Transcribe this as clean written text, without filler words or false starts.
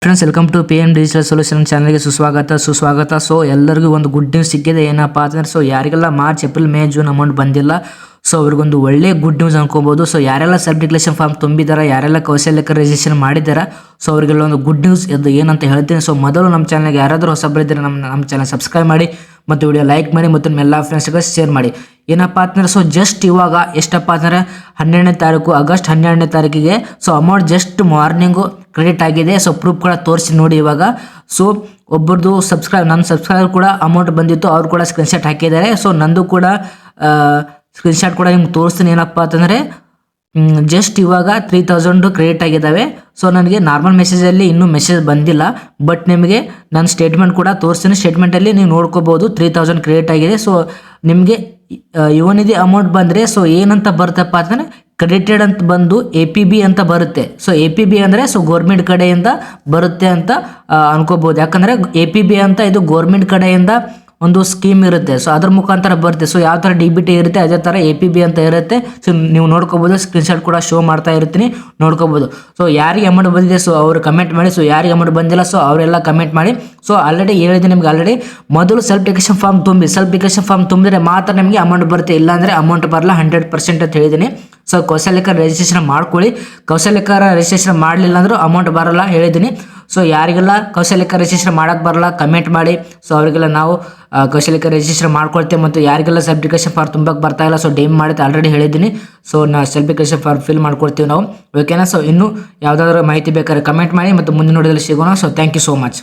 Friends, welcome to PM digital solution ಚಾನಲ್ಗೆ ಸುಸ್ವಾಗತ. So ಎಲ್ಲರಿಗೂ ಒಂದು ಗುಡ್ ನ್ಯೂಸ್ ಸಿಕ್ಕಿದೆ. ಏನಪ್ಪ ಅಂತಂದ್ರೆ, ಸೊ ಯಾರಿಗೆಲ್ಲ March, April, May, June amount ಬಂದಿಲ್ಲ, ಸೊ ಅವ್ರಿಗೊಂದು ಒಳ್ಳೆ ಗುಡ್ ನ್ಯೂಸ್ ಅನ್ಕೋಬಹುದು. ಸೊ ಯಾರೆಲ್ಲ ಸಬ್ ಡಿಕ್ಲೇಷನ್ ಫಾರ್ಮ್ ತುಂಬಿದಾರ, ಯಾರೆಲ್ಲ ಕೌಶಲ್ಯಕ ರಿಜಿಸ್ಟ್ರೇಷನ್ ಮಾಡಿದಾರ, ಸೊ ಅವರಿಗೆಲ್ಲ ಒಂದು ಗುಡ್ ನ್ಯೂಸ್ ಇದು ಏನಂತ ಹೇಳ್ತೀನಿ. ಸೊ ಮೊದಲು ನಮ್ಮ ಚಾನಲ್ಗೆ ಯಾರಾದರೂ ಹೊಸಬರಿದ್ದರೆ ನಮ್ಮ ಚಾನಲ್ ಸಬ್ಸ್ಕ್ರೈಬ್ ಮಾಡಿ ಮತ್ತು ವಿಡಿಯೋ ಲೈಕ್ ಮಾಡಿ ಮತ್ತು ನಿಮ್ಮ ಎಲ್ಲ ಫ್ರೆಂಡ್ಸ್ಗೆ ಶೇರ್ ಮಾಡಿ. ಏನಪ್ಪ ಅಂತಂದ್ರೆ, ಸೊ ಜಸ್ಟ್ ಇವಾಗ ಎಷ್ಟಪ್ಪ ಅಂತಂದರೆ 12ನೇ ತಾರೀಕು, ಆಗಸ್ಟ್ 12ನೇ ತಾರೀಕಿಗೆ so amount just morning credit ಆಗಿದೆ. ಸೊ ಪ್ರೂಫ್ ಕೂಡ ತೋರಿಸಿ ನೋಡಿ ಇವಾಗ. ಸೊ ಒಬ್ಬರದು ನನ್ನ ಸಬ್ಸ್ಕ್ರೈಬರ್ ಕೂಡ ಅಮೌಂಟ್ ಬಂದಿತ್ತು, ಅವ್ರು ಕೂಡ ಸ್ಕ್ರೀನ್ಶಾಟ್ ಹಾಕಿದ್ದಾರೆ. ಸೊ ನಂದು ಕೂಡ ಸ್ಕ್ರೀನ್ಶಾಟ್ ಕೂಡ ನಿಮ್ಗೆ ತೋರಿಸ್ತೀನಿ. ಏನಪ್ಪ ಅಂತಂದರೆ ಜಸ್ಟ್ ಇವಾಗ 3000 ಕ್ರೆಡಿಟ್ ಆಗಿದ್ದಾವೆ. ಸೊ ನನಗೆ ನಾರ್ಮಲ್ ಮೆಸೇಜಲ್ಲಿ ಇನ್ನೂ ಮೆಸೇಜ್ ಬಂದಿಲ್ಲ, ಬಟ್ ನಿಮಗೆ ನಾನು ಸ್ಟೇಟ್ಮೆಂಟ್ ಕೂಡ ತೋರಿಸ್ತೀನಿ. ಸ್ಟೇಟ್ಮೆಂಟಲ್ಲಿ ನೀವು ನೋಡ್ಕೋಬೋದು 3000 ಕ್ರೆಡಿಟ್ ಆಗಿದೆ. ಸೊ ನಿಮಗೆ ಯುವನಿಧಿ ಅಮೌಂಟ್ ಬಂದರೆ ಸೊ ಏನಂತ ಬರುತ್ತಪ್ಪ ಅಂತಂದರೆ ಕ್ರೆಡಿಟೆಡ್ ಅಂತ ಬಂದು APB ಅಂತ ಬರುತ್ತೆ. ಸೊ APB ಅಂದರೆ ಸೊ ಗೋರ್ಮೆಂಟ್ ಕಡೆಯಿಂದ ಬರುತ್ತೆ ಅಂತ ಅನ್ಕೋಬೋದು. ಯಾಕಂದರೆ APB ಅಂತ ಇದು ಗೋರ್ಮೆಂಟ್ ಕಡೆಯಿಂದ ಒಂದು ಸ್ಕೀಮ್ ಇರುತ್ತೆ. ಸೊ ಅದ್ರ ಮುಖಾಂತರ ಬರುತ್ತೆ. ಸೊ ಯಾವ ಥರ DBT ಇರುತ್ತೆ ಅದೇ ಥರ APB ಅಂತ ಇರುತ್ತೆ. ಸೊ ನೀವು ನೋಡ್ಕೋಬೋದು, ಸ್ಕ್ರೀನ್ಶಾಟ್ ಕೂಡ ಶೋ ಮಾಡ್ತಾ ಇರ್ತೀನಿ, ನೋಡ್ಕೋಬೋದು. ಸೊ ಯಾರಿಗೆ ಅಮೌಂಟ್ ಬಂದಿದೆ ಸೊ ಅವರು ಕಮೆಂಟ್ ಮಾಡಿ. ಸೊ ಯಾರಿಗೆ ಅಮೌಂಟ್ ಬಂದಿಲ್ಲ ಸೊ ಅವರೆಲ್ಲ ಕಮೆಂಟ್ ಮಾಡಿ. ಸೊ ಆಲ್ರೆಡಿ ಹೇಳಿದೆ ನಿಮ್ಗೆ, ಆಲ್ರೆಡಿ ಮೊದಲು ಸೆಲ್ಫ್ ಡಿಕ್ಲೇಷನ್ ಫಾರ್ಮ್ ತುಂಬಿದ್ರೆ ಮಾತ್ರ ನಿಮಗೆ ಅಮೌಂಟ್ ಬರುತ್ತೆ, ಇಲ್ಲಾಂದರೆ ಅಮೌಂಟ್ ಬರಲ್ಲ 100% ಅಂತ ಹೇಳಿದ್ದೀನಿ. ಸೊ ಕೌಶಲ್ಯಕರ ರಿಜಿಸ್ಟ್ರೇಷನ್ ಮಾಡ್ಕೊಳ್ಳಿ. ಕೌಶಲ್ಯಕರ ರಿಜಿಸ್ಟ್ರೇಷನ್ ಮಾಡಲಿಲ್ಲ ಅಂದರೂ ಅಮೌಂಟ್ ಬರಲ್ಲ ಹೇಳಿದ್ದೀನಿ. ಸೊ ಯಾರಿಗೆಲ್ಲ ಕೌಶಲ್ಯಕರ ರಿಜಿಸ್ಟ್ರೇಷನ್ ಮಾಡೋಕ್ಕೆ ಬರಲ್ಲ ಕಮೆಂಟ್ ಮಾಡಿ. ಸೊ ಅವರಿಗೆಲ್ಲ ನಾವು ಕೌಶಲ್ಯಕರ ರಿಜಿಸ್ಟ್ರೇಷನ್ ಮಾಡ್ಕೊಳ್ತೇವೆ. ಮತ್ತು ಯಾರಿಗೆಲ್ಲ ಸೆಲ್ಫ್ ಡಿಕ್ಲೇಷನ್ ಫಾರ್ಮ್ ತುಂಬಕ್ಕೆ ಬರ್ತಾ ಇಲ್ಲ ಸೊ ಡೇಮ್ ಮಾಡುತ್ತೆ ಆಲ್ರೆಡಿ ಹೇಳಿದ್ದೀನಿ. ಸೊ ನಾವು ಸೆಲ್ಫ್ ಡಿಕ್ಲೇಷನ್ ಫಾರ್ಮ್ ಫಿಲ್ ಮಾಡ್ಕೊಡ್ತೀವಿ ನಾವು, ಓಕೆನಾ. ಸೊ ಇನ್ನೂ ಯಾವುದಾದ್ರೂ ಮಾಹಿತಿ ಬೇಕಾದ್ರೆ ಕಮೆಂಟ್ ಮಾಡಿ ಮತ್ತು ಮುಂದಿನ ನೋಡಿದಲ್ಲಿ ಸಿಗೋಣ. So thank you so much.